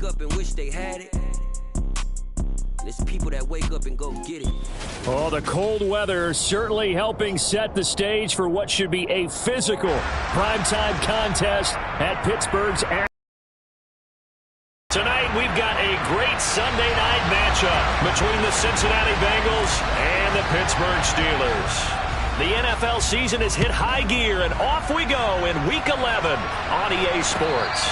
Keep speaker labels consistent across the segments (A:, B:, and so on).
A: up and wish they had it. There's people that wake up and go get it.
B: Oh, the cold weather certainly helping set the stage for what should be a physical primetime contest at Pittsburgh's. Tonight, we've got a great Sunday night matchup between the Cincinnati Bengals and the Pittsburgh Steelers. The NFL season has hit high gear, and off we go in Week 11 on EA Sports.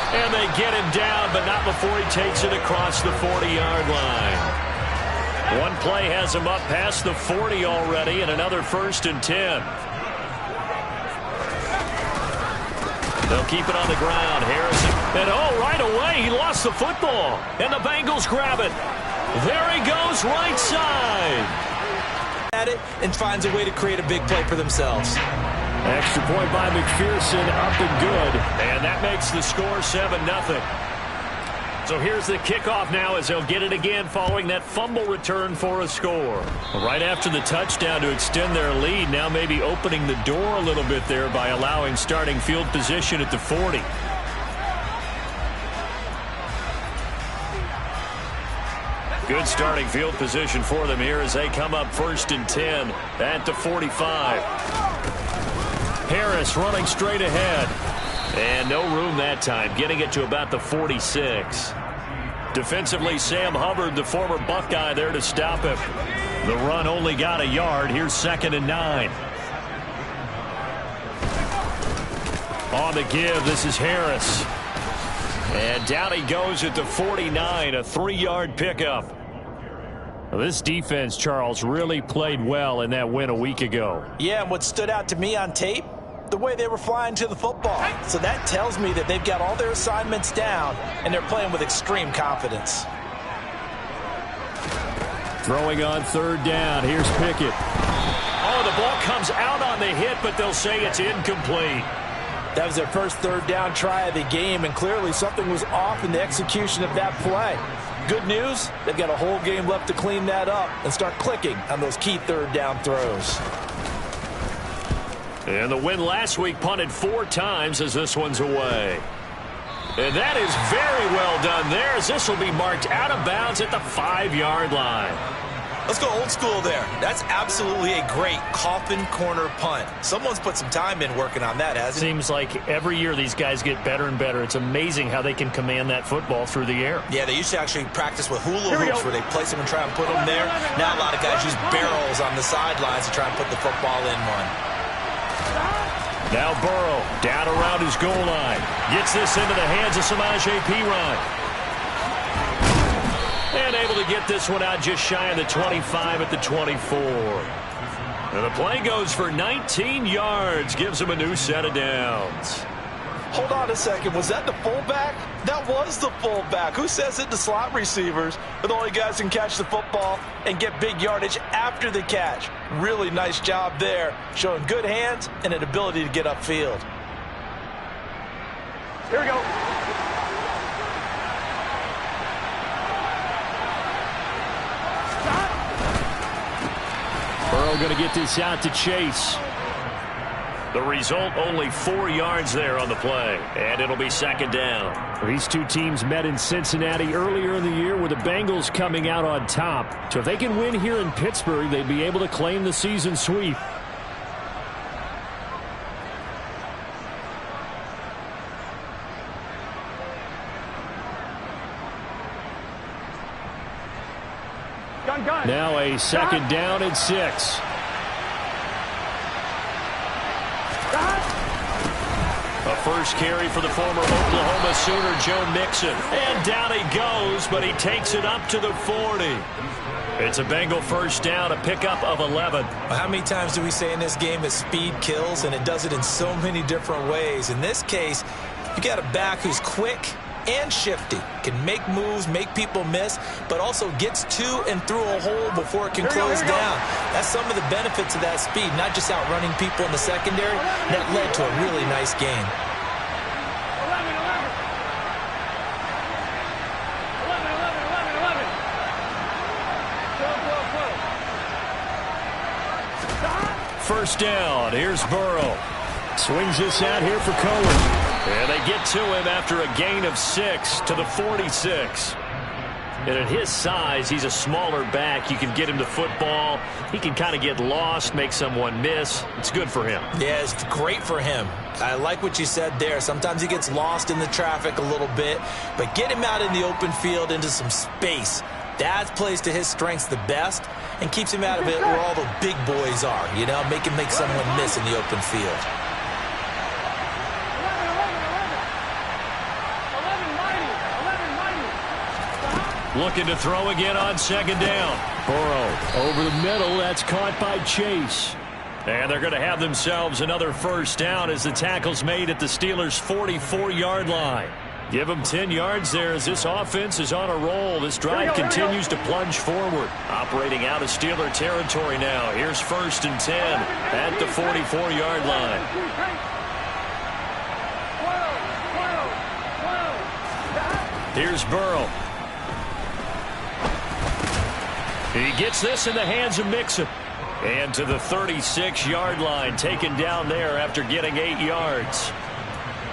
B: And they get him down, but not before he takes it across the 40-yard line. One play has him up past the 40 already, and another 1st and 10. They'll keep it on the ground. Harrison. And right away, he lost the football. And the Bengals grab it. There he goes, right side.
C: At it and finds a way to create a big play for themselves.
B: Extra point by McPherson, up and good. And that makes the score 7-0. So here's the kickoff now as they'll get it again following that fumble return for a score. Right after the touchdown to extend their lead, now maybe opening the door a little bit there by allowing starting field position at the 40. Good starting field position for them here as they come up 1st and 10 at the 45. Harris running straight ahead. And no room that time, getting it to about the 46. Defensively, Sam Hubbard, the former Buckeye, there to stop him. The run only got a yard. Here's 2nd and 9. On the give, this is Harris. And down he goes at the 49, a 3-yard pickup. Well, this defense, Charles, really played well in that win a week ago.
C: Yeah, and what stood out to me on tape, the way they were flying to the football. So that tells me that they've got all their assignments down, and they're playing with extreme confidence.
B: Throwing on 3rd down. Here's Pickett. Oh, the ball comes out on the hit, but they'll say it's incomplete.
C: That was their first 3rd down try of the game, and clearly something was off in the execution of that play. Good news, they've got a whole game left to clean that up and start clicking on those key 3rd down throws.
B: And the win last week punted 4 times as this one's away. And that is very well done there as this will be marked out of bounds at the 5-yard line.
C: Let's go old school there. That's absolutely a great coffin corner punt. Someone's put some time in working on that, hasn't it?
B: Seems like every year these guys get better and better. It's amazing how they can command that football through the air.
C: Yeah, they used to actually practice with hula hoops where they place them and try and put them there. Now a lot of guys use barrels on the sidelines to try and put the football in one.
B: Now Burrow down around his goal line. Gets this into the hands of Samaje Perine. And able to get this one out just shy of the 25 at the 24. And the play goes for 19 yards. Gives him a new set of downs.
C: Hold on a second. Was that the fullback? That was the fullback. Who says it to slot receivers? But the only guys can catch the football and get big yardage after the catch. Really nice job there, showing good hands and an ability to get upfield. Here we go.
B: Burrow going to get this out to Chase. The result, only 4 yards there on the play, and it'll be 2nd down. These two teams met in Cincinnati earlier in the year with the Bengals coming out on top. So if they can win here in Pittsburgh, they'd be able to claim the season sweep. Now a 2nd down and 6. A first carry for the former Oklahoma Sooner, Joe Mixon. And down he goes, but he takes it up to the 40. It's a Bengal 1st down, a pickup of 11.
C: How many times do we say in this game that speed kills, and it does it in so many different ways? In this case, you got a back who's quick and shifty, can make moves, make people miss, but also gets to and through a hole before it can close down. That's some of the benefits of that speed, not just outrunning people in the secondary. That led to a really nice game. First down. Here's Burrow. Swings this out here for Cohen.
B: And they get to him after a gain of 6 to the 46. And at his size, he's a smaller back. You can get him to football. He can kind of get lost, make someone miss. It's good for him.
C: Yeah, it's great for him. I like what you said there. Sometimes he gets lost in the traffic a little bit, but get him out in the open field into some space. That plays to his strengths the best and keeps him out of it where all the big boys are, you know, make him make someone miss in the open field.
B: Looking to throw again on second down. Burrow over the middle. That's caught by Chase. And they're going to have themselves another first down as the tackle's made at the Steelers' 44-yard line. Give them 10 yards there as this offense is on a roll. This drive continues to plunge forward. Operating out of Steeler territory now. Here's 1st and 10 at the 44-yard line. Here's Burrow. He gets this in the hands of Mixon. And to the 36-yard line, taken down there after getting 8 yards.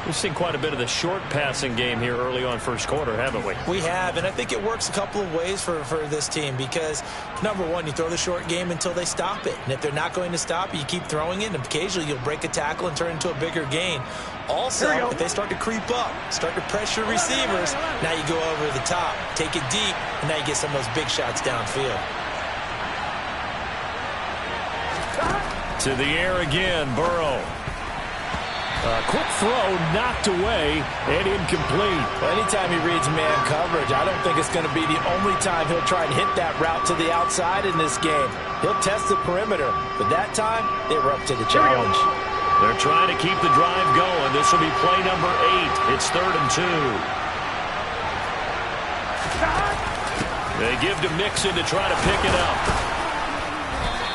B: We've seen quite a bit of the short passing game here early on first quarter, haven't we?
C: We have, and I think it works a couple of ways for this team because, number one, you throw the short game until they stop it. And if they're not going to stop it, you keep throwing it, and occasionally you'll break a tackle and turn it into a bigger gain. Also, if they start to creep up, start to pressure receivers, now you go over the top, take it deep, and now you get some of those big shots downfield.
B: To the air again, Burrow. A quick throw knocked away and incomplete.
C: Well, anytime he reads man coverage, I don't think it's going to be the only time he'll try and hit that route to the outside in this game. He'll test the perimeter, but that time they were up to the challenge.
B: They're trying to keep the drive going. This will be play number 8. It's 3rd and 2. They give to Mixon to try to pick it up.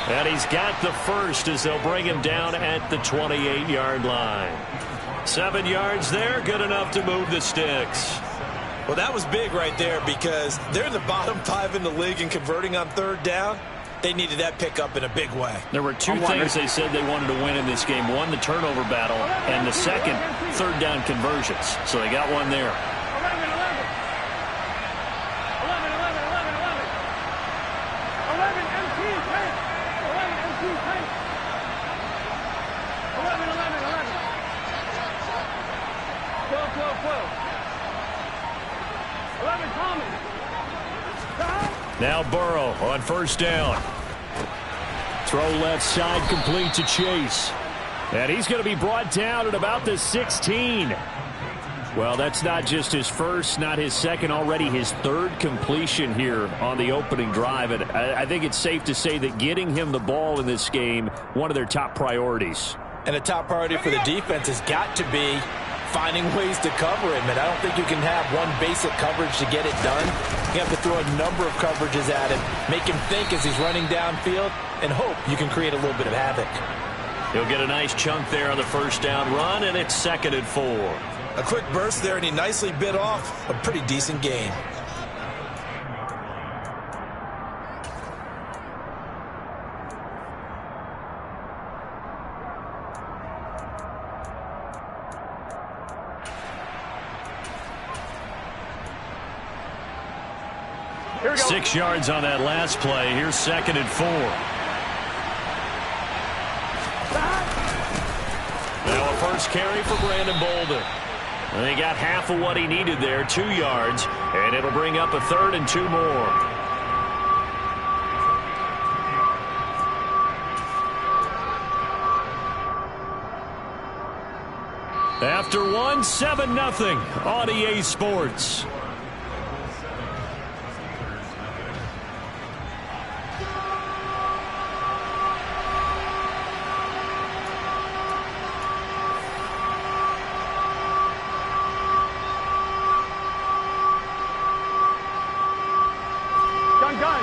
B: And he's got the first as they'll bring him down at the 28-yard line. 7 yards there, good enough to move the sticks.
C: Well, that was big right there because they're in the bottom 5 in the league in converting on 3rd down. They needed that pickup in a big way.
B: There were 2 things they said they wanted to win in this game. One, the turnover battle, and the second, 3rd down conversions. So they got one there. Now Burrow on 1st down. Throw left side complete to Chase. And he's going to be brought down at about the 16. Well, that's not just his first, not his second, already his 3rd completion here on the opening drive. And I think it's safe to say that getting him the ball in this game, one of their top priorities.
C: And a top priority for the defense has got to be finding ways to cover him. And I don't think you can have one basic coverage to get it done. You have to throw a number of coverages at him, make him think as he's running downfield, and hope you can create a little bit of havoc.
B: He'll get a nice chunk there on the 1st down run, and it's 2nd and 4.
C: A quick burst there, and he nicely bit off a pretty decent gain.
B: Here we go. 6 yards on that last play. Here's 2nd and 4. Now a first carry for Brandon Bolden. And he got half of what he needed there, 2 yards, and it'll bring up a 3rd and 2 more. After one, 7-0 on EA Sports.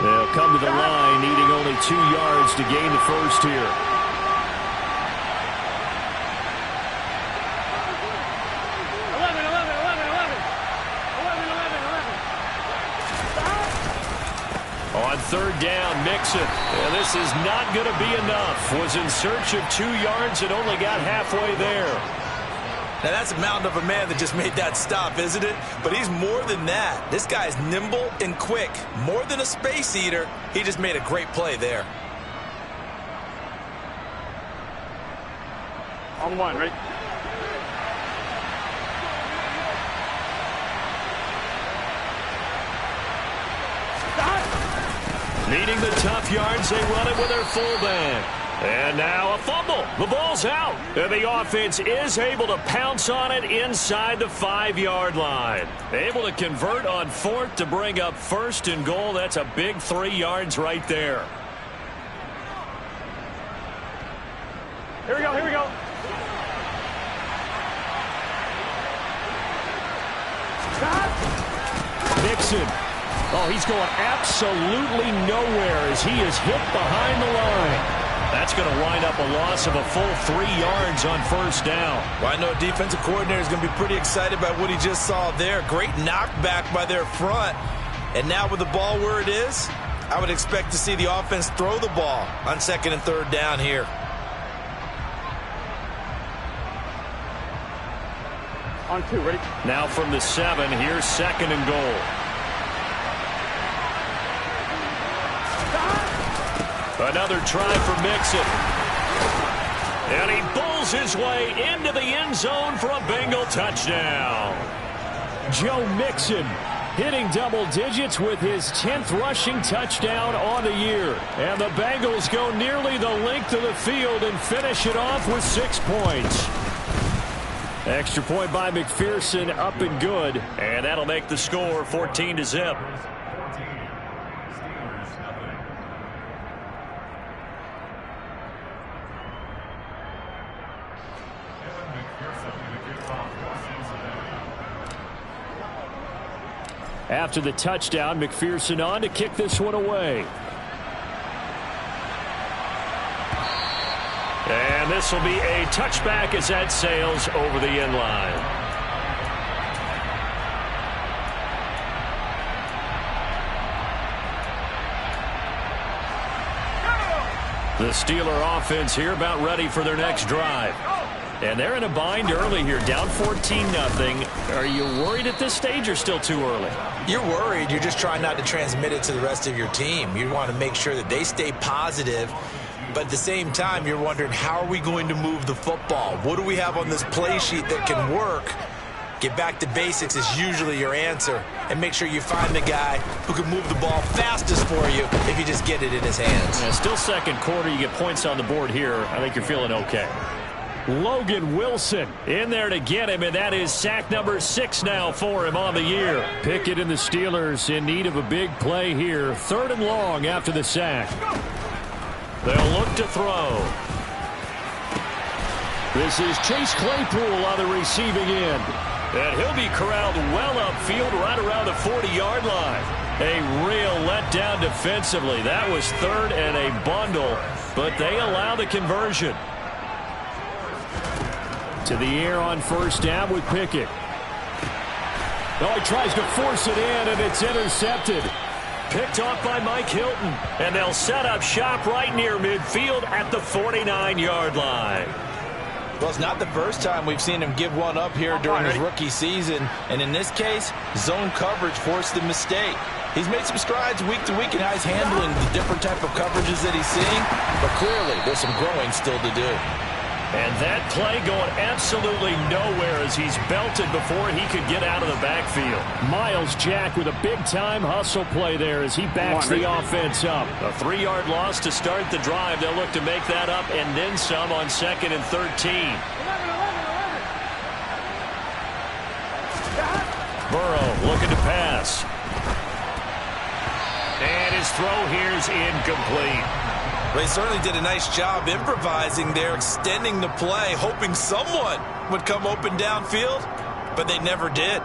B: They'll come to the line, needing only 2 yards to gain the first here. On 3rd down, Mixon. Yeah, this is not going to be enough. Was in search of 2 yards and only got halfway there.
C: Now, that's a mountain of a man that just made that stop, isn't it? But he's more than that. This guy's nimble and quick. More than a space eater. He just made a great play there.
D: On one, right?
B: Needing the tough yards, they run it with their fullback. And now a fumble. The ball's out. And the offense is able to pounce on it inside the 5-yard line. Able to convert on 4th to bring up 1st and goal. That's a big 3 yards right there.
D: Here we go, here we go.
B: Nixon. Oh, he's going absolutely nowhere as he is hit behind the line. That's going to wind up a loss of a full 3 yards on 1st down.
C: Well, I know defensive coordinator is going to be pretty excited by what he just saw there. Great knockback by their front. And now with the ball where it is, I would expect to see the offense throw the ball on 2nd and 3rd down here.
D: On 2, ready?
B: Now from the 7, here's 2nd and goal. Another try for Mixon. And he bulls his way into the end zone for a Bengal touchdown. Joe Mixon hitting double digits with his 10th rushing touchdown on the year. And the Bengals go nearly the length of the field and finish it off with 6 points. Extra point by McPherson, up and good. And that'll make the score 14-0. After the touchdown, McPherson on to kick this one away. And this will be a touchback as that sails over the end line. The Steeler offense here about ready for their next drive. And they're in a bind early here, down 14-0. Are you worried at this stage or still too early?
C: You're worried. You're just trying not to transmit it to the rest of your team. You want to make sure that they stay positive. But at the same time, you're wondering, how are we going to move the football? What do we have on this play sheet that can work? Get back to basics is usually your answer. And make sure you find the guy who can move the ball fastest for you if you just get it in his hands.
B: Yeah, still second quarter. You get points on the board here. I think you're feeling okay. Logan Wilson in there to get him, and that is sack number 6 now for him on the year. Pickett and the Steelers in need of a big play here. 3rd and long after the sack. They'll look to throw. This is Chase Claypool on the receiving end. And he'll be corralled well upfield right around the 40-yard line. A real letdown defensively. That was 3rd and a bundle, but they allow the conversion. To the air on 1st down with Pickett. Oh, he tries to force it in, and it's intercepted. Picked off by Mike Hilton. And they'll set up shop right near midfield at the 49-yard line.
C: Well, it's not the first time we've seen him give one up here during his rookie season. And in this case, zone coverage forced the mistake. He's made some strides week to week in how he's handling the different type of coverages that he's seeing. But clearly, there's some growing still to do.
B: And that play going absolutely nowhere as he's belted before he could get out of the backfield. Miles Jack with a big-time hustle play there as he backs the offense up. A 3-yard loss to start the drive. They'll look to make that up and then some on 2nd and 13. Burrow looking to pass. And his throw here is incomplete.
C: They certainly did a nice job improvising there, extending the play, hoping someone would come open downfield, but they never did.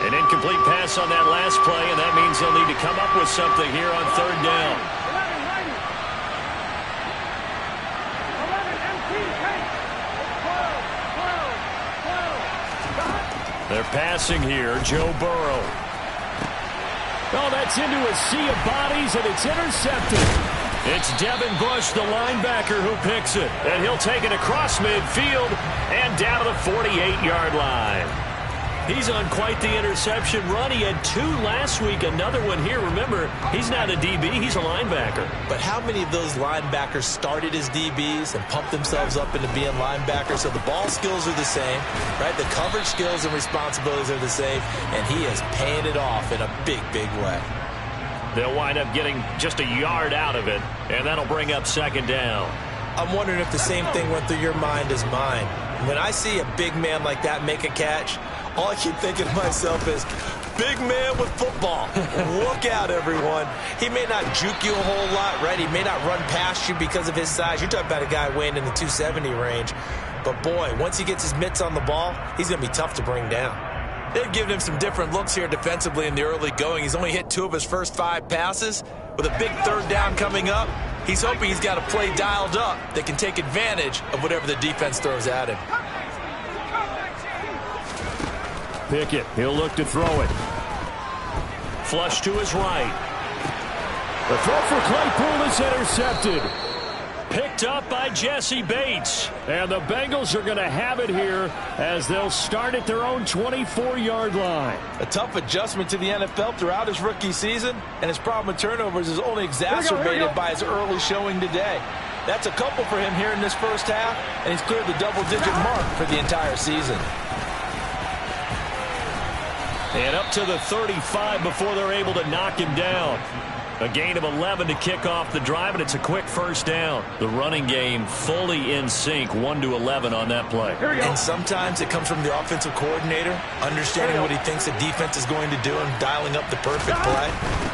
B: An incomplete pass on that last play, and that means they'll need to come up with something here on 3rd down. They're passing here. Joe Burrow. Oh, that's into a sea of bodies, and it's intercepted. It's Devin Bush, the linebacker, who picks it. And he'll take it across midfield and down to the 48-yard line. He's on quite the interception run. He had 2 last week, another one here. Remember, he's not a DB, he's a linebacker.
C: But how many of those linebackers started as DBs and pumped themselves up into being linebackers? So the ball skills are the same, right? The coverage skills and responsibilities are the same, and he is paying it off in a big, big way.
B: They'll wind up getting just a yard out of it, and that'll bring up second down.
C: I'm wondering if the same thing went through your mind as mine. When I see a big man like that make a catch, all I keep thinking to myself is, big man with football. Look out, everyone. He may not juke you a whole lot, right? He may not run past you because of his size. You're talking about a guy weighing in the 270 range. But, boy, once he gets his mitts on the ball, he's going to be tough to bring down. They've given him some different looks here defensively in the early going. He's only hit 2 of his first 5 passes. With a big third down coming up, he's hoping he's got a play dialed up that can take advantage of whatever the defense throws at him.
B: Pickett, he'll look to throw it. Flush to his right. The throw for Claypool is intercepted. Picked up by Jesse Bates. And the Bengals are going to have it here as they'll start at their own 24-yard line.
C: A tough adjustment to the NFL throughout his rookie season, and his problem with turnovers is only exacerbated by his early showing today. That's a couple for him here in this first half, and he's cleared the double-digit mark for the entire season.
B: And up to the 35 before they're able to knock him down. A gain of 11 to kick off the drive, and it's a quick first down. The running game fully in sync, 1-11 on that play.
C: And sometimes it comes from the offensive coordinator, understanding what he thinks the defense is going to do and dialing up the perfect play.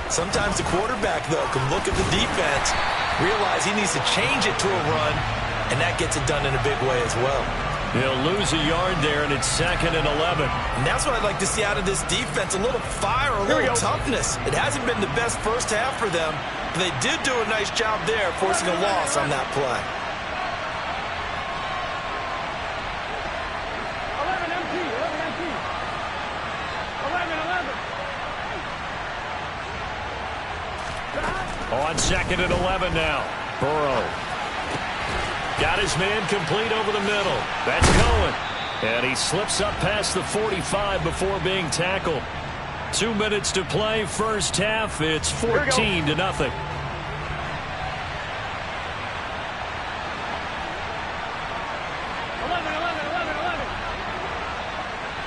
C: Sometimes the quarterback, though, can look at the defense, realize he needs to change it to a run, and that gets it done in a big way as well.
B: He'll lose a yard there, and it's 2nd and 11.
C: And that's what I'd like to see out of this defense, a little fire, a little toughness. It hasn't been the best first half for them, but they did do a nice job there, forcing a loss on that play.
D: 11 empty, 11 empty. 11, 11.
B: On 2nd and 11 now. Burrow. Got his man complete over the middle. That's Cohen. And he slips up past the 45 before being tackled. 2 minutes to play, first half. It's 14-0.
D: 11, 11, 11.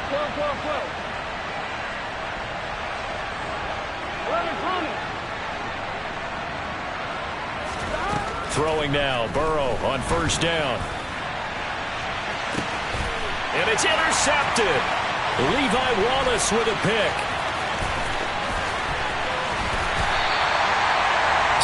D: 12, 12, 12. 11 coming.
B: Throwing now, Burrow on first down. And it's intercepted. Levi Wallace with a pick.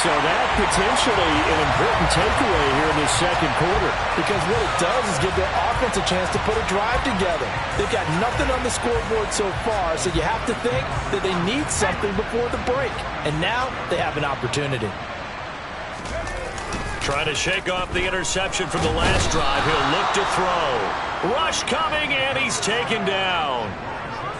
B: So that potentially an important takeaway here in this second quarter.
C: Because what it does is give their offense a chance to put a drive together. They've got nothing on the scoreboard so far, so you have to think that they need something before the break. And now they have an opportunity.
B: Trying to shake off the interception from the last drive. He'll look to throw. Rush coming, and he's taken down.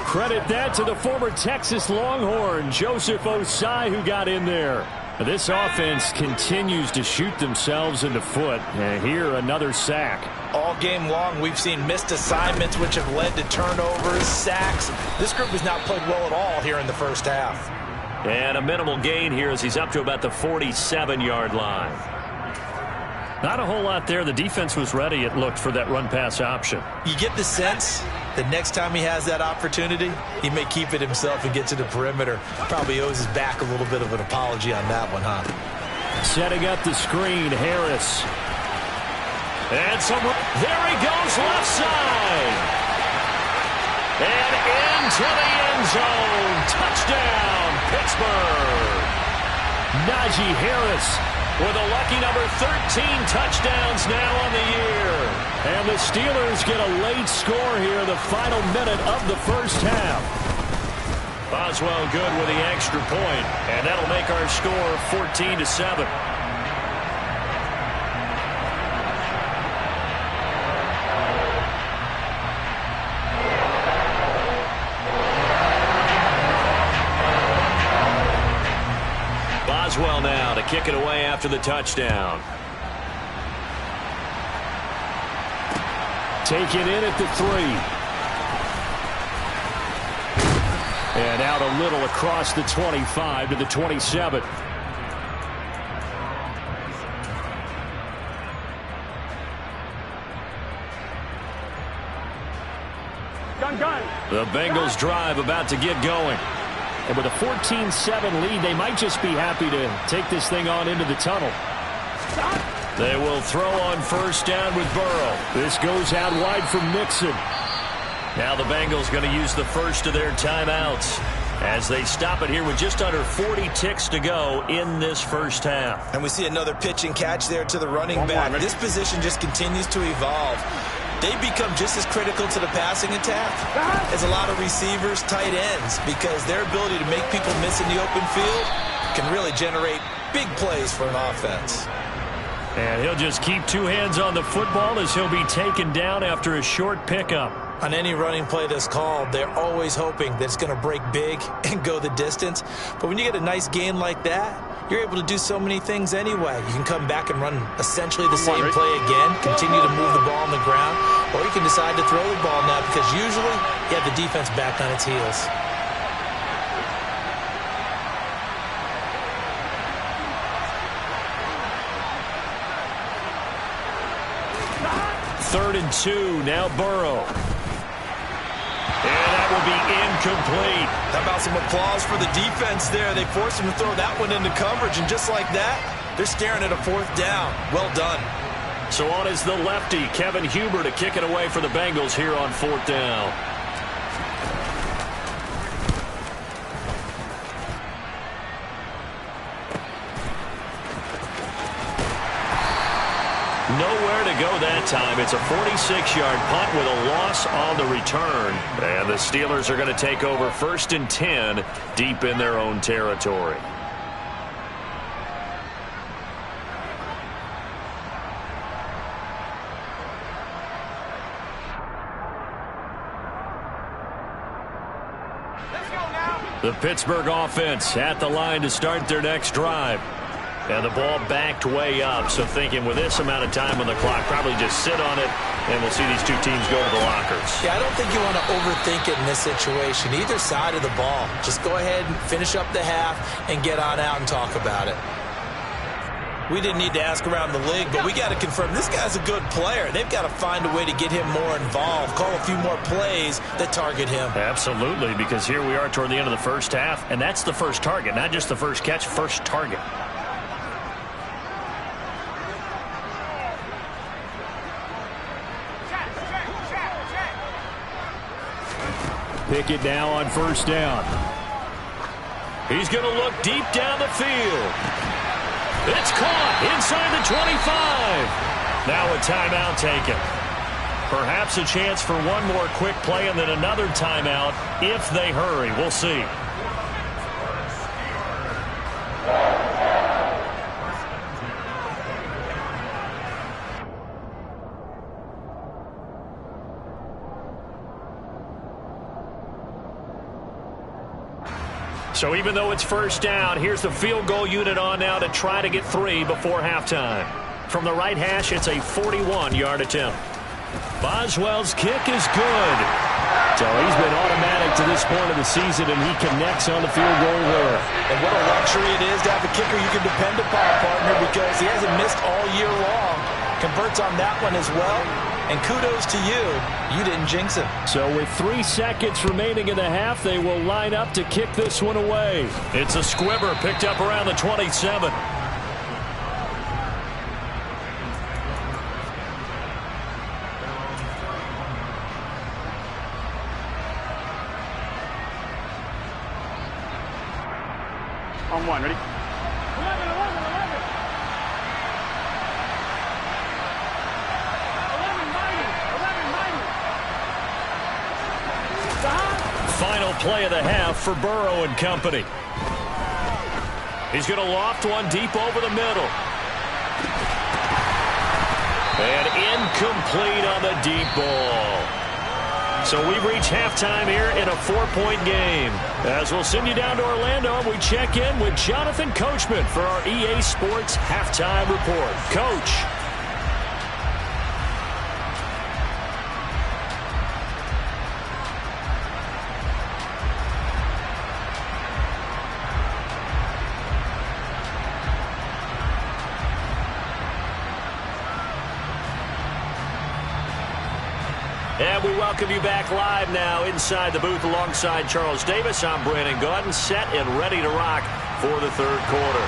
B: Credit that to the former Texas Longhorn, Joseph Osai, who got in there. This offense continues to shoot themselves in the foot. And here, another sack.
C: All game long, we've seen missed assignments, which have led to turnovers, sacks. This group has not played well at all here in the first half.
B: And a minimal gain here as he's up to about the 47-yard line. Not a whole lot there. The defense was ready, it looked, for that run-pass option.
C: You get the sense that next time he has that opportunity, he may keep it himself and get to the perimeter. Probably owes his back a little bit of an apology on that one, huh?
B: Setting up the screen, Harris. And there he goes, left side. And into the end zone. Touchdown, Pittsburgh. Najee Harris with a lucky number 13 touchdowns now on the year. And the Steelers get a late score here, the final minute of the first half. Boswell good with the extra point, and that'll make our score 14-7. kick it away after the touchdown. Take it in at the 3. And out a little across the 25 to the 27. The Bengals drive about to get going. And with a 14-7 lead, they might just be happy to take this thing on into the tunnel. They will throw on first down with Burrow. This goes out wide from Mixon. Now the Bengals going to use the first of their timeouts as they stop it here with just under 40 ticks to go in this first half.
C: And we see another pitch and catch there to the running back. This position just continues to evolve. They become just as critical to the passing attack as a lot of receivers, tight ends, because their ability to make people miss in the open field can really generate big plays for an offense.
B: And he'll just keep two hands on the football as he'll be taken down after a short pickup.
C: On any running play that's called, they're always hoping that it's going to break big and go the distance. But when you get a nice gain like that, you're able to do so many things anyway. You can come back and run essentially the same play again, continue to move the ball on the ground, or you can decide to throw the ball now because usually you have the defense back on its heels.
B: Third and 2, now Burrow. And that will be incomplete.
C: How about some applause for the defense there? They forced him to throw that one into coverage, and just like that, they're staring at a fourth down. Well done.
B: So on is the lefty, Kevin Huber, to kick it away for the Bengals here on fourth down. Nowhere to go that time. It's a 46-yard punt with a loss on the return. And the Steelers are going to take over first and 10 deep in their own territory. The Pittsburgh offense at the line to start their next drive. And the ball backed way up, so thinking with this amount of time on the clock, probably just sit on it, and we'll see these two teams go to the lockers.
C: Yeah, I don't think you want to overthink it in this situation, either side of the ball. Just go ahead and finish up the half and get on out and talk about it. We didn't need to ask around the league, but we got to confirm this guy's a good player. They've got to find a way to get him more involved, call a few more plays that target him.
B: Absolutely, because here we are toward the end of the first half, and that's the first target, not just the first catch, first target. Pickett now on first down. He's going to look deep down the field. It's caught inside the 25. Now a timeout taken. Perhaps a chance for one more quick play and then another timeout if they hurry. We'll see. So even though it's first down, here's the field goal unit on now to try to get 3 before halftime. From the right hash, it's a 41-yard attempt. Boswell's kick is good. So he's been automatic to this point of the season, and he connects on the field goal there.
C: And what a luxury it is to have a kicker you can depend upon, partner, because he hasn't missed all year long. Converts on that one as well. And kudos to you. You didn't jinx him.
B: So with 3 seconds remaining in the half, they will line up to kick this one away. It's a squibber picked up around the 27.
D: On one, ready? 11.
B: Final play of the half for Burrow and company. He's going to loft one deep over the middle. And incomplete on the deep ball. So we've reached halftime here in a 4-point game. As we'll send you down to Orlando, we check in with Jonathan Coachman for our EA Sports Halftime Report. Coach. And we welcome you back live now inside the booth alongside Charles Davis. I'm Brandon Gaudin, set and ready to rock for the third quarter.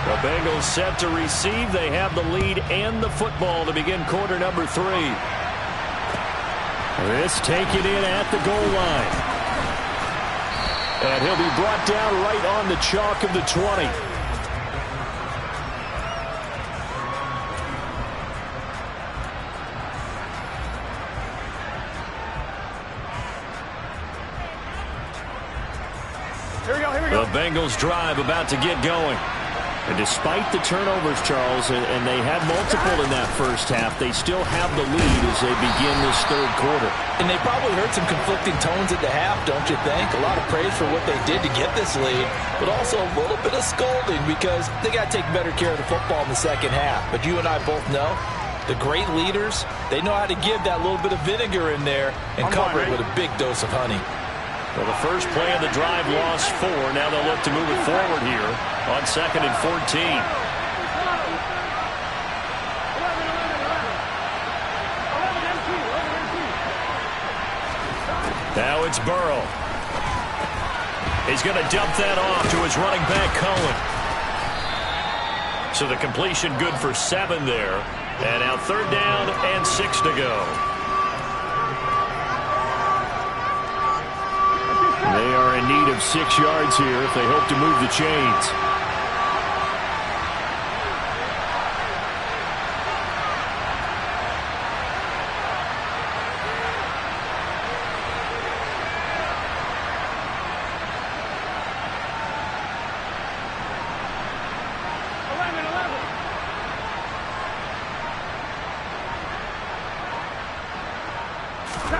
B: The Bengals set to receive. They have the lead and the football to begin quarter number 3. This taken in at the goal line. And he'll be brought down right on the chalk of the 20. The Bengals drive about to get going. And despite the turnovers, Charles, and they had multiple in that first half, they still have the lead as they begin this third quarter.
C: And they probably heard some conflicting tones at the half, don't you think? A lot of praise for what they did to get this lead, but also a little bit of scolding because they got to take better care of the football in the second half. But you and I both know the great leaders, they know how to give that little bit of vinegar in there and cover it with a big dose of honey.
B: Well, the first play of the drive lost 4. Now they'll look to move it forward here on 2nd and 14. Now it's Burrow. He's going to dump that off to his running back, Cohen. So the completion good for 7 there. And now 3rd down and 6 to go. They are in need of 6 yards here if they hope to move the chains.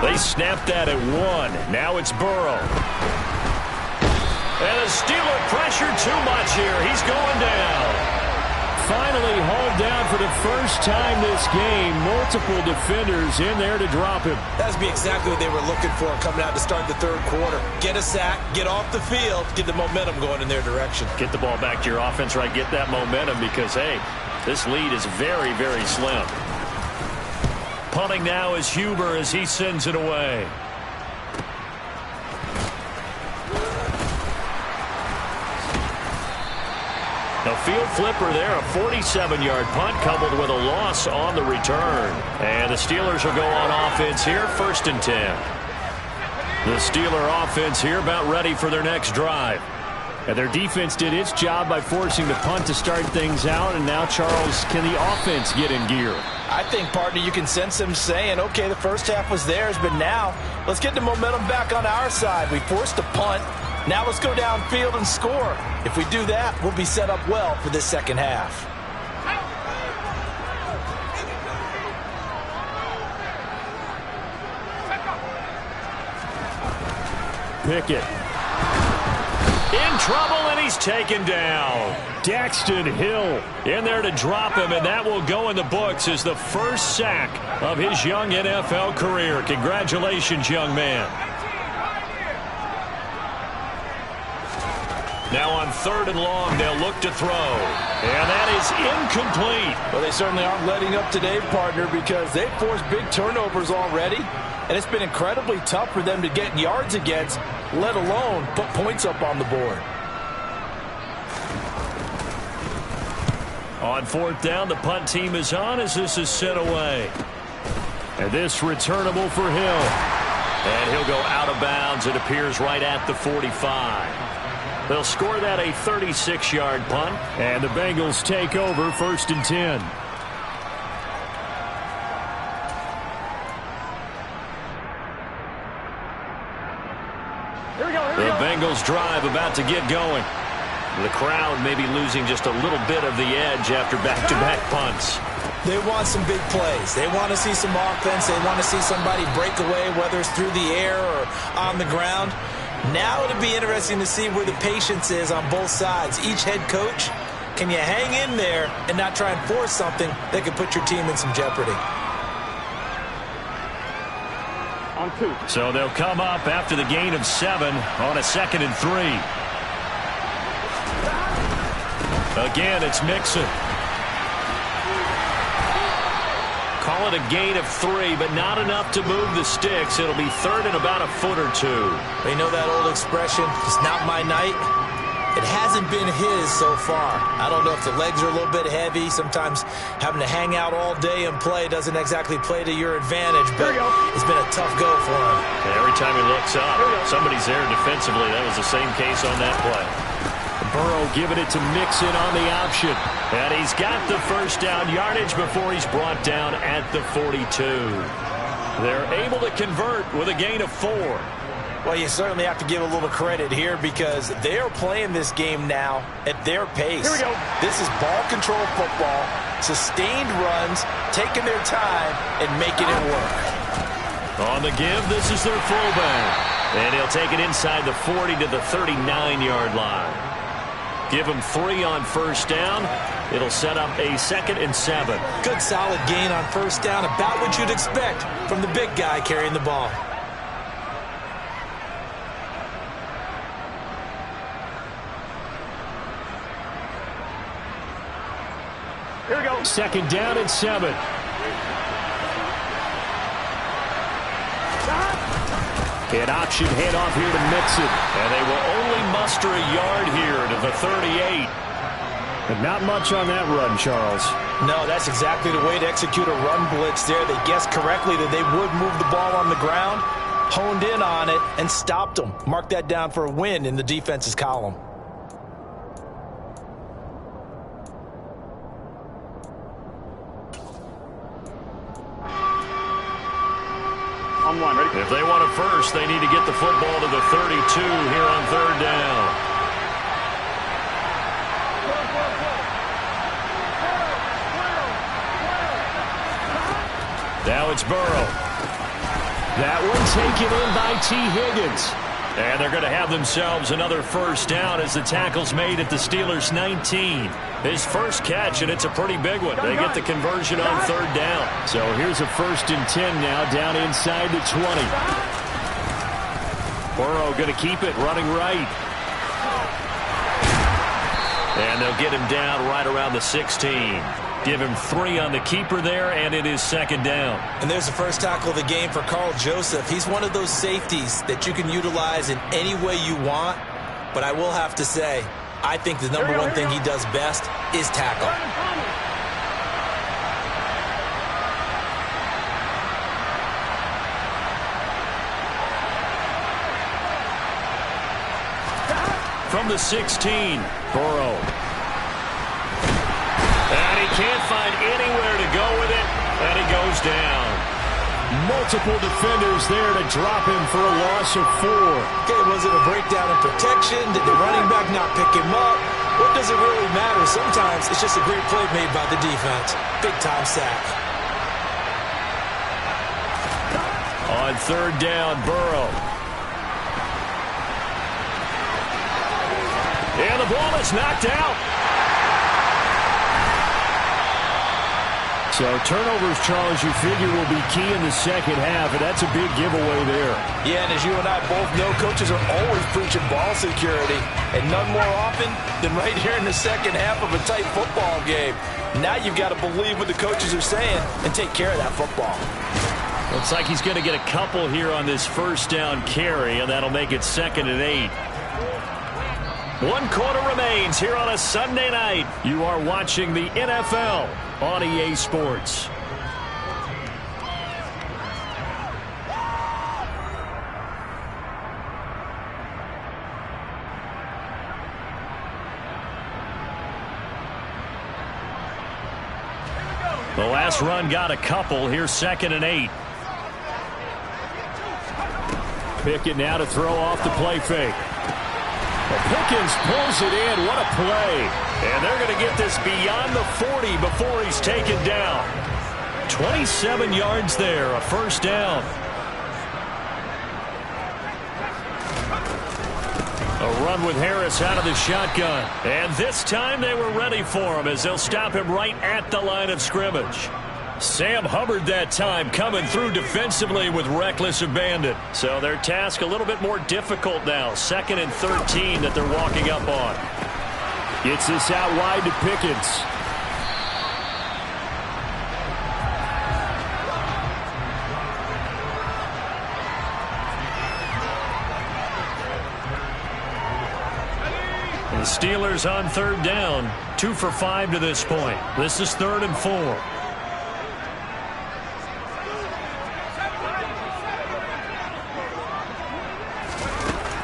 B: They snapped that at 1. Now it's Burrow. And the Steeler pressure too much here. He's going down. Finally hauled down for the first time this game. Multiple defenders in there to drop him.
C: That's exactly what they were looking for coming out to start the third quarter. Get a sack, get off the field, get the momentum going in their direction.
B: Get the ball back to your offense, right? Get that momentum because, hey, this lead is very, very slim. Punting now is Huber as he sends it away. The field flipper there, a 47-yard punt coupled with a loss on the return. And the Steelers will go on offense here, 1st and 10. The Steeler offense here about ready for their next drive. And their defense did its job by forcing the punt to start things out. And now, Charles, can the offense get in gear?
C: I think, partner, you can sense them saying, okay, the first half was theirs, but now let's get the momentum back on our side. We forced a punt. Now let's go downfield and score. If we do that, we'll be set up well for this second half.
B: Pickett. In trouble, and he's taken down. Daxton Hill in there to drop him, and that will go in the books as the first sack of his young NFL career. Congratulations, young man. Now on 3rd and long, they'll look to throw. And that is incomplete.
C: Well, they certainly aren't letting up today, partner, because they've forced big turnovers already. And it's been incredibly tough for them to get yards against, let alone put points up on the board.
B: On 4th down, the punt team is on as this is sent away. And this returnable for Hill. And he'll go out of bounds. It appears right at the 45. They'll score that a 36-yard punt. And the Bengals take over 1st and 10.
D: Here we go.
B: The Bengals drive about to get going. The crowd maybe losing just a little bit of the edge after back-to-back punts.
C: They want some big plays. They want to see some offense. They want to see somebody break away, whether it's through the air or on the ground. Now it'll be interesting to see where the patience is on both sides. Each head coach, can you hang in there and not try and force something that could put your team in some jeopardy?
D: On 2.
B: So they'll come up after the gain of 7 on a 2nd and 3. Again, it's Mixon. Call it a gain of 3, but not enough to move the sticks. It'll be 3rd and about a foot or 2.
C: You know that old expression, it's not my night? It hasn't been his so far. I don't know if the legs are a little bit heavy. Sometimes having to hang out all day and play doesn't exactly play to your advantage, but it's been a tough go for him.
B: And every time he looks up, somebody's there defensively. That was the same case on that play. Burrow giving it to Mixon on the option. And he's got the first down yardage before he's brought down at the 42. They're able to convert with a gain of 4.
C: Well, you certainly have to give a little credit here because they are playing this game now at their pace.
D: Here we go.
C: This is ball control football, sustained runs, taking their time and making it work.
B: On the give, this is their fullback. And he'll take it inside the 40 to the 39-yard line. Give him 3 on first down. It'll set up a 2nd and 7.
C: Good solid gain on first down, about what you'd expect from the big guy carrying the ball.
D: Here we go.
B: 2nd down and 7. An option handoff here to Mixon. And they will only muster a yard here to the 38.
E: But not much on that run, Charles.
C: No, that's exactly the way to execute a run blitz there. They guessed correctly that they would move the ball on the ground, honed in on it, and stopped them. Mark that down for a win in the defense's column.
D: On 1, ready?
B: If they want a first, they need to get the football to the 32 here on 3rd down. Now it's Burrow.
E: That one taken in by T. Higgins.
B: And they're going to have themselves another first down as the tackle's made at the Steelers' 19. His first catch, and it's a pretty big one. They get the conversion on 3rd down.
E: So here's a 1st and 10 now, down inside the 20.
B: Burrow going to keep it, running right. And they'll get him down right around the 16. Give him 3 on the keeper there, and it is 2nd down.
C: And there's the first tackle of the game for Carl Joseph. He's one of those safeties that you can utilize in any way you want. But I will have to say, I think the number one thing he does best is tackle.
B: From the 16, Burrow. And he can't find anywhere to go with it, and he goes down.
E: Multiple defenders there to drop him for a loss of 4.
C: Okay, was it a breakdown in protection? Did the running back not pick him up? What does it really matter? Sometimes it's just a great play made by the defense. Big-time sack.
B: On 3rd down, Burrow. And the ball is knocked out.
E: So turnovers, Charles, you figure will be key in the second half, and that's a big giveaway there.
C: Yeah, and as you and I both know, coaches are always preaching ball security, and none more often than right here in the second half of a tight football game. Now you've got to believe what the coaches are saying and take care of that football.
B: Looks like he's going to get a couple here on this first down carry, and that'll make it 2nd and 8. 1 quarter remains here on a Sunday night. You are watching the NFL on EA Sports. The last run got a couple. Here's 2nd and 8.
E: Pickett now to throw off the play fake. Pickens pulls it in. What a play.
B: And they're going to get this beyond the 40 before he's taken down. 27 yards there, a first down. A run with Harris out of the shotgun. And this time they were ready for him as they'll stop him right at the line of scrimmage. Sam Hubbard that time coming through defensively with reckless abandon. So their task a little bit more difficult now. 2nd and 13 that they're walking up on.
E: Gets this out wide to Pickens.
B: The Steelers on 3rd down. 2 for 5 to this point. This is 3rd and 4.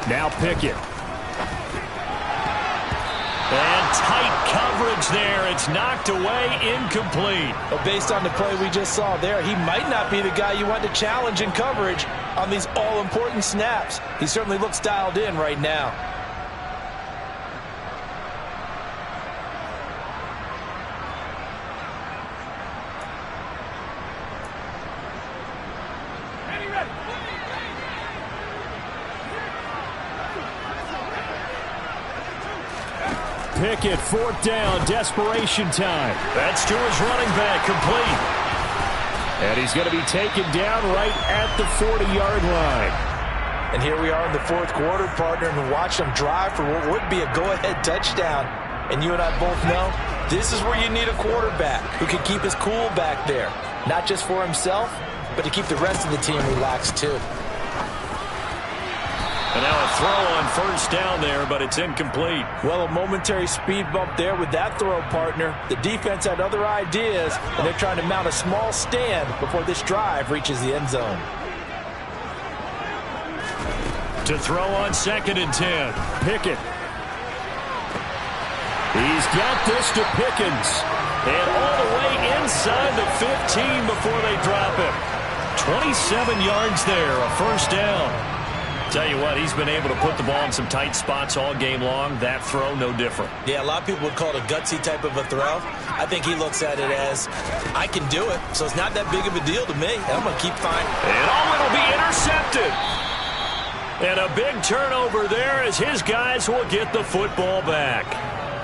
E: Now Pickett.
B: And tight coverage there. It's knocked away, incomplete.
C: Well, based on the play we just saw there, he might not be the guy you want to challenge in coverage on these all-important snaps. He certainly looks dialed in right now.
E: Pickett, 4th down, desperation time.
B: That's to his running back, complete.
E: And he's going to be taken down right at the 40-yard line.
C: And here we are in the 4th quarter, partner, and watch them drive for what would be a go-ahead touchdown. And you and I both know this is where you need a quarterback who can keep his cool back there. Not just for himself, but to keep the rest of the team relaxed too.
B: And now a throw on 1st down there, but it's incomplete.
C: Well, a momentary speed bump there with that throw, partner. The defense had other ideas, and they're trying to mount a small stand before this drive reaches the end zone.
B: To throw on 2nd and 10.
E: Pickett. He's got this to Pickens.
B: And all the way inside the 15 before they drop him. 27 yards there, a first down. Tell you what, he's been able to put the ball in some tight spots all game long. That throw, no different.
C: Yeah, a lot of people would call it a gutsy type of a throw. I think he looks at it as, I can do it, so it's not that big of a deal to me. I'm going to keep fine.
B: And it'll be intercepted. And a big turnover there as his guys will get the football back.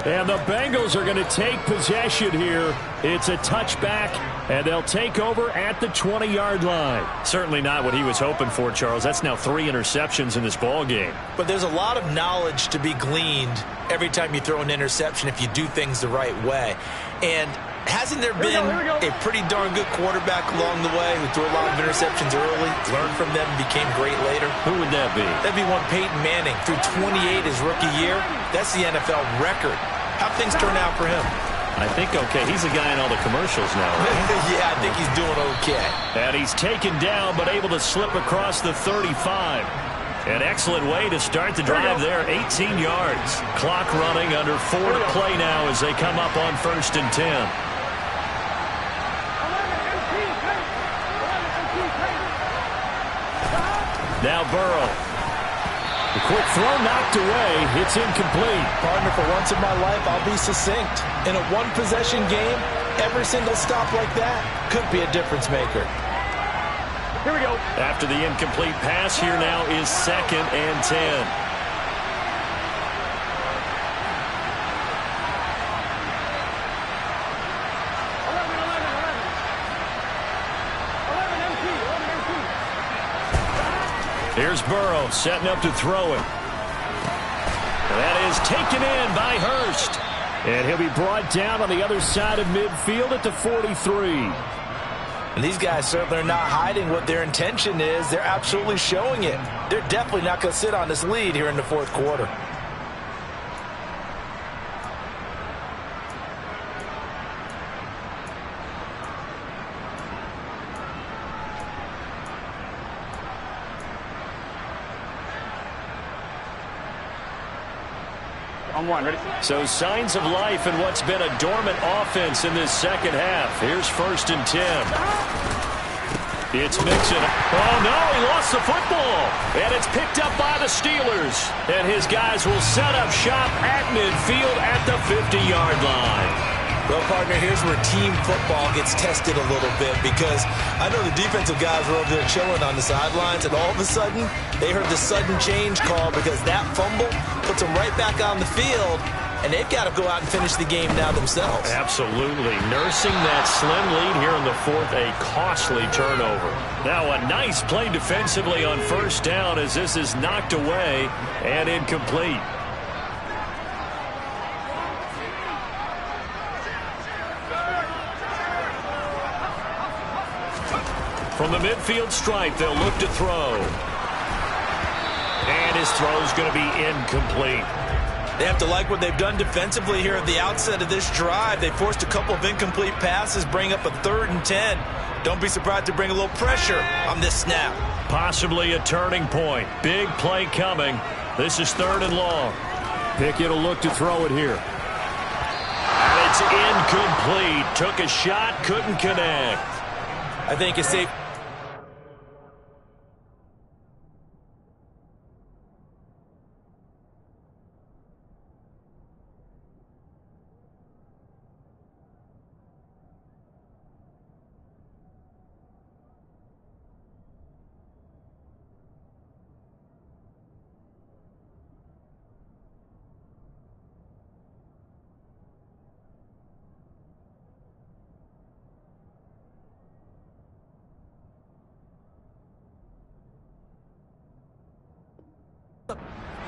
E: And the Bengals are going to take possession here. It's a touchback, and they'll take over at the 20-yard line.
B: Certainly not what he was hoping for, Charles. That's now 3 interceptions in this ball game.
C: But there's a lot of knowledge to be gleaned every time you throw an interception if you do things the right way. And hasn't there been a pretty darn good quarterback along the way who threw a lot of interceptions early, learned from them, and became great later?
B: Who would that be?
C: That'd be one Peyton Manning. Threw 28 his rookie year. That's the NFL record. How'd things turn out for him?
B: I think okay. He's a guy in all the commercials now, right?
C: Yeah, I think he's doing okay.
B: And he's taken down, but able to slip across the 35. An excellent way to start the drive there, 18 yards. Clock running, under 4 to play now as they come up on 1st and 10. Now Burrow.
E: The quick throw knocked away. It's incomplete.
C: Partner, for once in my life, I'll be succinct. In a one-possession game, every single stop like that could be a difference maker.
D: Here we go.
B: After the incomplete pass, here now is 2nd and 10. Here's Burrow setting up to throw it. That is taken in by Hurst.
E: And he'll be brought down on the other side of midfield at the 43.
C: And these guys certainly are not hiding what their intention is. They're absolutely showing it. They're definitely not going to sit on this lead here in the 4th quarter.
D: On 1, ready?
B: So signs of life in what's been a dormant offense in this 2nd half. Here's 1st and 10. It's Mixon. Oh, no, he lost the football. And it's picked up by the Steelers. And his guys will set up shop at midfield at the 50-yard line.
C: Well, partner, here's where team football gets tested a little bit, because I know the defensive guys were over there chilling on the sidelines, and all of a sudden, they heard the sudden change call because that fumble puts them right back on the field, and they've got to go out and finish the game now themselves.
B: Absolutely. Nursing that slim lead here in the fourth, a costly turnover. Now a nice play defensively on first down as this is knocked away and incomplete. From the midfield stripe, they'll look to throw. And his throw's going to be incomplete.
C: They have to like what they've done defensively here at the outset of this drive. They forced a couple of incomplete passes, bring up a 3rd and 10. Don't be surprised to bring a little pressure on this snap.
B: Possibly a turning point. Big play coming. This is 3rd and long.
E: Pickett will look to throw it here.
B: And it's incomplete. Took a shot, couldn't connect.
C: I think it's safe.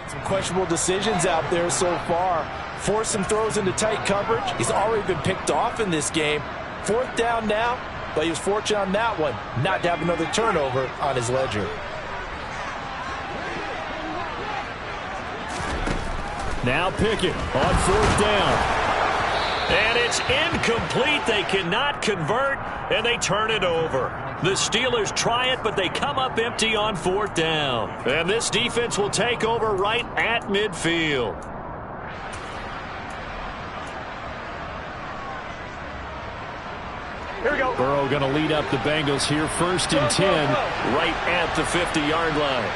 C: Some questionable decisions out there so far. Forced some throws into tight coverage. He's already been picked off in this game. 4th down now, but he was fortunate on that one not to have another turnover on his ledger.
E: Now Pickett on 4th down.
B: And it's incomplete. They cannot convert, and they turn it over. The Steelers try it, but they come up empty on 4th down. And this defense will take over right at midfield.
D: Here we go.
E: Burrow going to lead up the Bengals here, 1st and 10.
B: Right at the 50-yard line.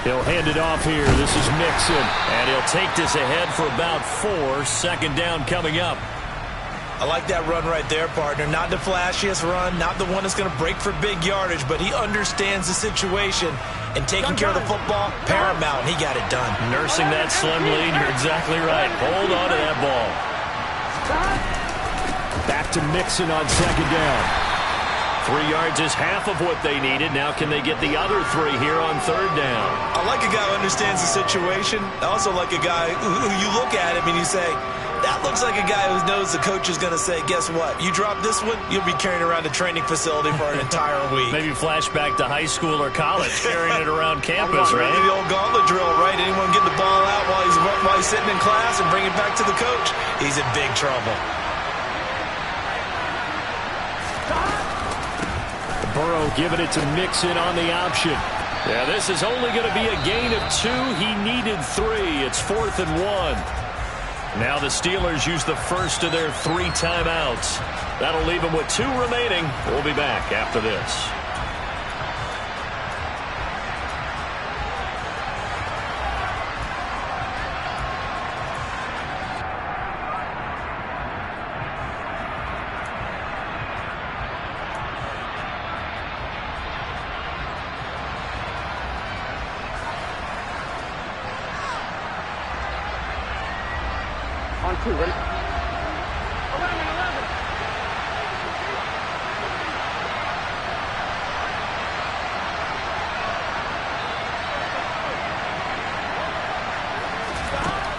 E: He'll hand it off here. This is Mixon.
B: And he'll take this ahead for about 4. 2nd down coming up.
C: I like that run right there, partner. Not the flashiest run, not the one that's going to break for big yardage, but he understands the situation, and taking care of the football, paramount. He got it done.
B: Nursing that slim lead, you're exactly right. Hold on to that ball.
E: Back to Mixon on 2nd down.
B: 3 yards is half of what they needed. Now can they get the other 3 here on 3rd down?
C: I like a guy who understands the situation. I also like a guy who you look at him and you say, that looks like a guy who knows the coach is going to say, guess what? You drop this one, you'll be carrying around a training facility for an entire week.
B: Maybe flashback to high school or college, carrying it around campus, right?
C: The old gauntlet drill, right? Anyone get the ball out while he's sitting in class and bring it back to the coach? He's in big trouble.
E: Burrow giving it to Mixon on the option.
B: Yeah, this is only going to be a gain of 2. He needed 3. It's 4th and 1. Now the Steelers use the first of their 3 timeouts. That'll leave them with 2 remaining. We'll be back after this.
D: On 2, ready? 11.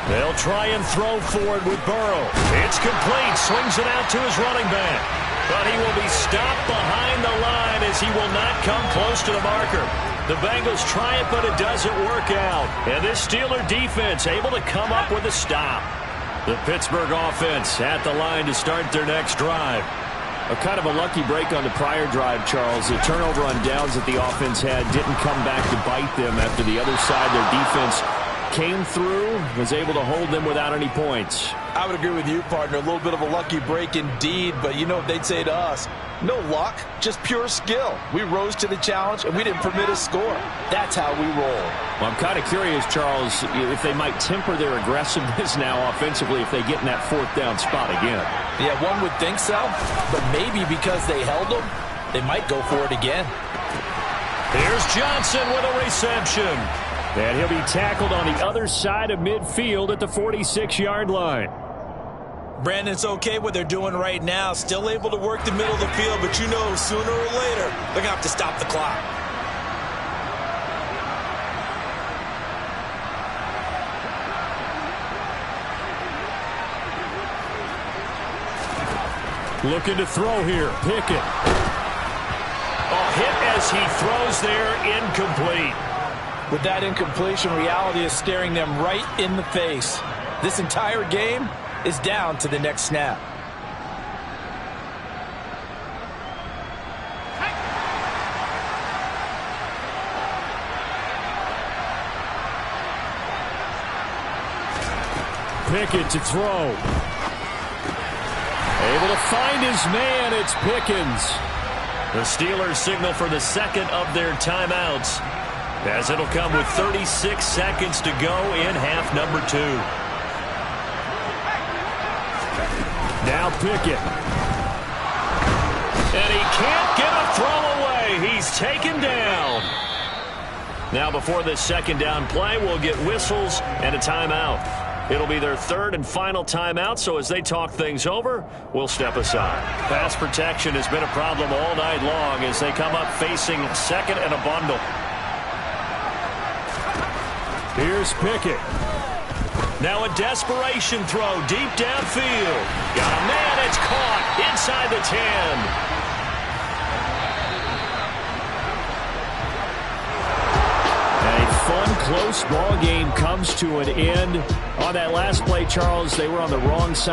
B: They'll try and throw forward with Burrow. It's complete. Swings it out to his running back. But he will be stopped behind the line as he will not come close to the marker. The Bengals try it, but it doesn't work out. And this Steeler defense able to come up with a stop. The Pittsburgh offense at the line to start their next drive.
E: A kind of a lucky break on the prior drive, Charles. The turnover on downs that the offense had didn't come back to bite them after the other side. Their defense came through, was able to hold them without any points.
C: I would agree with you, partner. A little bit of a lucky break indeed, but you know what they'd say to us? No luck, just pure skill. We rose to the challenge, and we didn't permit a score. That's how we roll.
E: Well, I'm kind of curious, Charles, if they might temper their aggressiveness now offensively if they get in that fourth down spot again.
C: Yeah, one would think so, but maybe because they held them, they might go for it again.
B: Here's Johnson with a reception.
E: And he'll be tackled on the other side of midfield at the 46-yard line.
C: Brandon, it's okay what they're doing right now. Still able to work the middle of the field, but you know sooner or later they're going to have to stop the clock.
E: Looking to throw here. Pickett.
B: A hit as he throws there, incomplete.
C: With that incompletion, reality is staring them right in the face. This entire game is down to the next snap.
E: Pickett to throw. Able to find his man. It's Pickens.
B: The Steelers signal for the second of their timeouts, as it'll come with 36 seconds to go in half number 2.
E: Now Pickett.
B: And he can't get a throw away. He's taken down. Now before this second down play, we'll get whistles and a timeout. It'll be their third and final timeout, so as they talk things over, we'll step aside. Pass protection has been a problem all night long as they come up facing second and a bundle.
E: Here's Pickett.
B: Now a desperation throw deep downfield. Got a man, it's caught inside the 10.
E: A fun, close ball game comes to an end. On that last play, Charles, they were on the wrong side.